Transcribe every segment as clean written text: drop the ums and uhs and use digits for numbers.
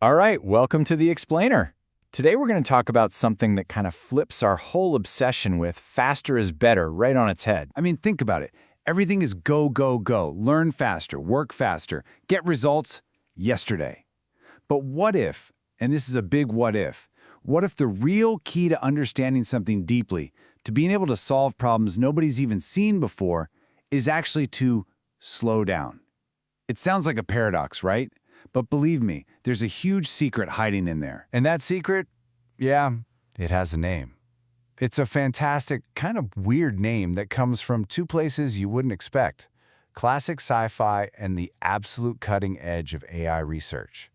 All right, welcome to the Explainer. Today we're going to talk about something that kind of flips our whole obsession with faster is better right on its head. I mean, think about it. Everything is go, go, go. Learn faster, work faster, get results yesterday. But what if, and this is a big what if the real key to understanding something deeply, to being able to solve problems nobody's even seen before, is actually to slow down? It sounds like a paradox, right? But believe me, there's a huge secret hiding in there. And that secret, yeah, it has a name. It's a fantastic, kind of weird name that comes from two places you wouldn't expect: classic sci-fi and the absolute cutting edge of AI research.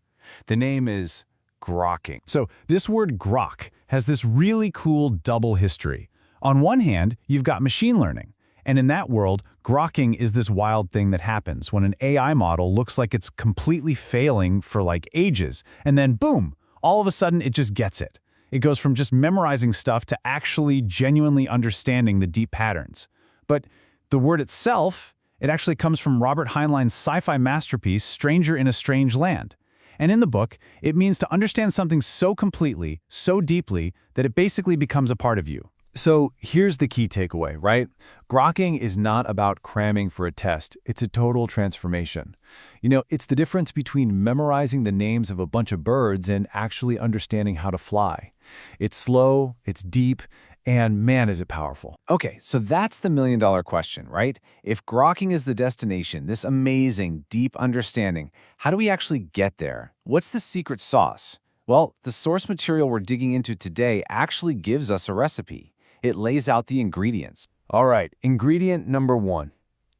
The name is Grokking. So this word Grok has this really cool double history. On one hand, you've got machine learning. And in that world, grokking is this wild thing that happens when an AI model looks like it's completely failing for like ages, and then boom, all of a sudden it just gets it. It goes from just memorizing stuff to actually genuinely understanding the deep patterns. But the word itself, it actually comes from Robert Heinlein's sci-fi masterpiece, Stranger in a Strange Land. And in the book, it means to understand something so completely, so deeply, that it basically becomes a part of you. So here's the key takeaway, right? Grokking is not about cramming for a test. It's a total transformation. It's the difference between memorizing the names of a bunch of birds and actually understanding how to fly. It's slow, it's deep, and man, is it powerful. Okay, so that's the million-dollar question, right? If grokking is the destination, this amazing, deep understanding, how do we actually get there? What's the secret sauce? Well, the source material we're digging into today actually gives us a recipe. It lays out the ingredients. All right, ingredient number one.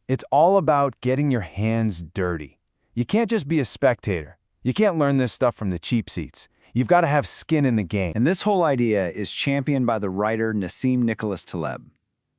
It's all about getting your hands dirty. You can't just be a spectator. You can't learn this stuff from the cheap seats. You've got to have skin in the game. And this whole idea is championed by the writer Nassim Nicholas Taleb.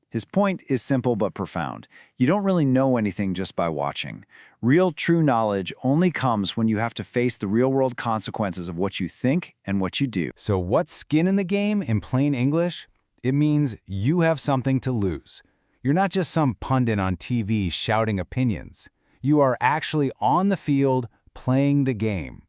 His point is simple but profound. You don't really know anything just by watching. Real, true knowledge only comes when you have to face the real-world consequences of what you think and what you do. So what's skin in the game in plain English? It means you have something to lose. You're not just some pundit on TV shouting opinions. You are actually on the field playing the game.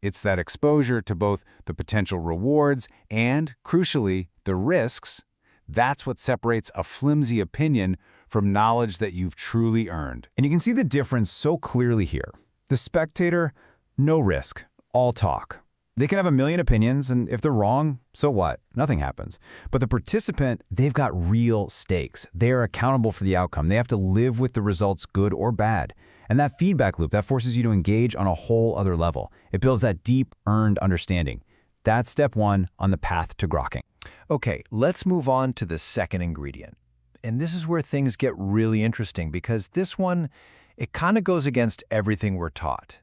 It's that exposure to both the potential rewards and, crucially, the risks. That's what separates a flimsy opinion from knowledge that you've truly earned. And you can see the difference so clearly here. The spectator, no risk, all talk. They can have a million opinions, and if they're wrong, so what? Nothing happens. But the participant, they've got real stakes. They are accountable for the outcome. They have to live with the results, good or bad. And that feedback loop, that forces you to engage on a whole other level. It builds that deep, earned understanding. That's step one on the path to grokking. Okay, let's move on to the second ingredient. And this is where things get really interesting because this one, it kind of goes against everything we're taught.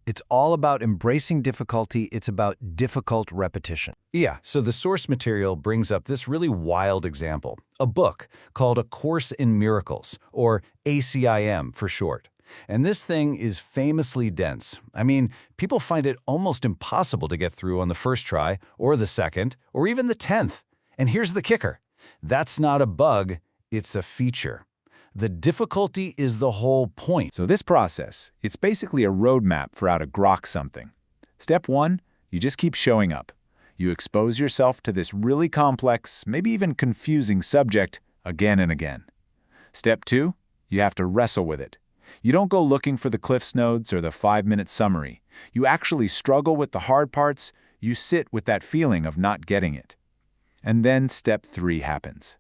It's all about embracing difficulty. It's about difficult repetition. Yeah, so the source material brings up this really wild example, a book called A Course in Miracles, or ACIM for short. And this thing is famously dense. I mean, people find it almost impossible to get through on the first try, or the second, or even the 10th. And here's the kicker. That's not a bug, it's a feature. The difficulty is the whole point. So this process, it's basically a roadmap for how to grok something. Step one, you just keep showing up. You expose yourself to this really complex, maybe even confusing subject again and again. Step two, you have to wrestle with it. You don't go looking for the Cliffs Notes or the 5-minute summary. You actually struggle with the hard parts. You sit with that feeling of not getting it. And then step three happens.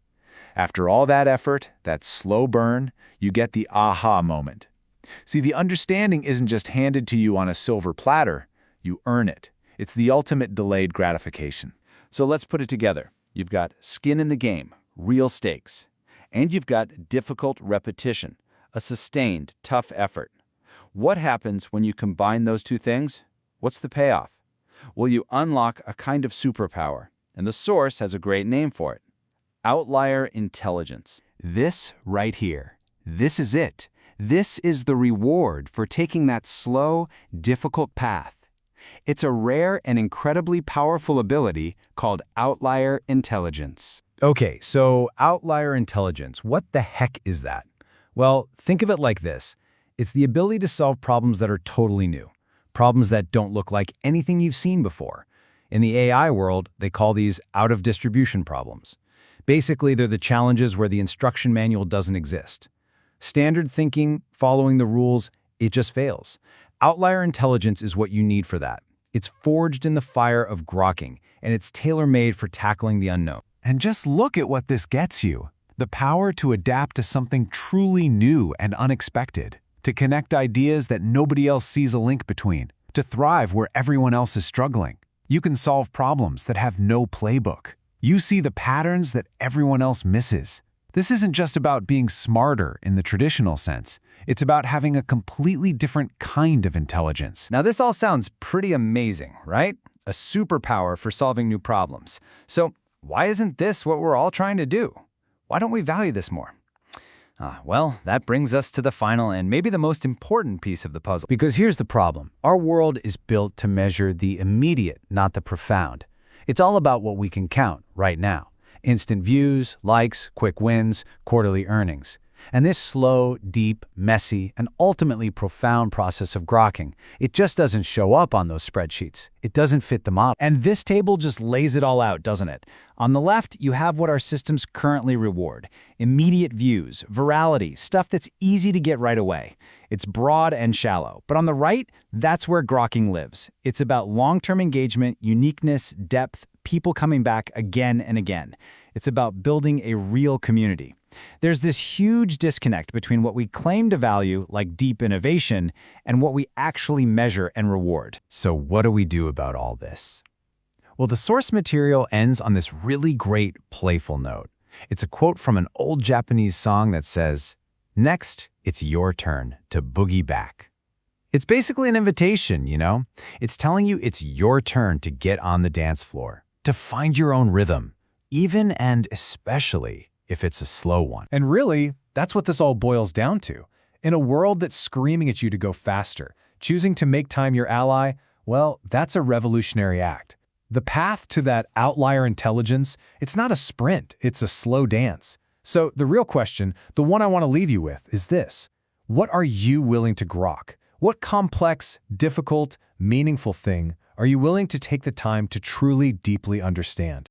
After all that effort, that slow burn, you get the aha moment. See, the understanding isn't just handed to you on a silver platter. You earn it. It's the ultimate delayed gratification. So let's put it together. You've got skin in the game, real stakes. And you've got difficult repetition, a sustained, tough effort. What happens when you combine those two things? What's the payoff? Well, you unlock a kind of superpower, and the source has a great name for it. Outlier intelligence. This right here. This is it. This is the reward for taking that slow, difficult path. It's a rare and incredibly powerful ability called outlier intelligence. Okay, so outlier intelligence, what the heck is that? Well, think of it like this. It's the ability to solve problems that are totally new. problems that don't look like anything you've seen before. In the AI world, they call these out-of-distribution problems. Basically, they're the challenges where the instruction manual doesn't exist. Standard thinking, following the rules, it just fails. Outlier intelligence is what you need for that. It's forged in the fire of grokking, and it's tailor-made for tackling the unknown. And just look at what this gets you. The power to adapt to something truly new and unexpected, to connect ideas that nobody else sees a link between, to thrive where everyone else is struggling. You can solve problems that have no playbook. You see the patterns that everyone else misses. This isn't just about being smarter in the traditional sense. It's about having a completely different kind of intelligence. Now, this all sounds pretty amazing, right? A superpower for solving new problems. So, why isn't this what we're all trying to do? Why don't we value this more? Well, that brings us to the final and maybe the most important piece of the puzzle. Because here's the problem. Our world is built to measure the immediate, not the profound. It's all about what we can count right now. Instant views, likes, quick wins, quarterly earnings. And this slow, deep, messy, and ultimately profound process of grokking, it just doesn't show up on those spreadsheets. It doesn't fit the model. And this table just lays it all out, doesn't it? On the left, you have what our systems currently reward. Immediate views, virality, stuff that's easy to get right away. It's broad and shallow. But on the right, that's where grokking lives. It's about long-term engagement, uniqueness, depth, people coming back again and again. It's about building a real community. There's this huge disconnect between what we claim to value, like deep innovation, and what we actually measure and reward. So what do we do about all this? Well, the source material ends on this really great playful note. It's a quote from an old Japanese song that says, "Next, it's your turn to boogie back." It's basically an invitation, you know? It's telling you it's your turn to get on the dance floor, to find your own rhythm, even and especially if it's a slow one. And really, that's what this all boils down to. In a world that's screaming at you to go faster, choosing to make time your ally, well, that's a revolutionary act. The path to that outlier intelligence, it's not a sprint, it's a slow dance. So the real question, the one I want to leave you with, is this. What are you willing to grok? What complex, difficult, meaningful thing are you willing to take the time to truly, deeply understand?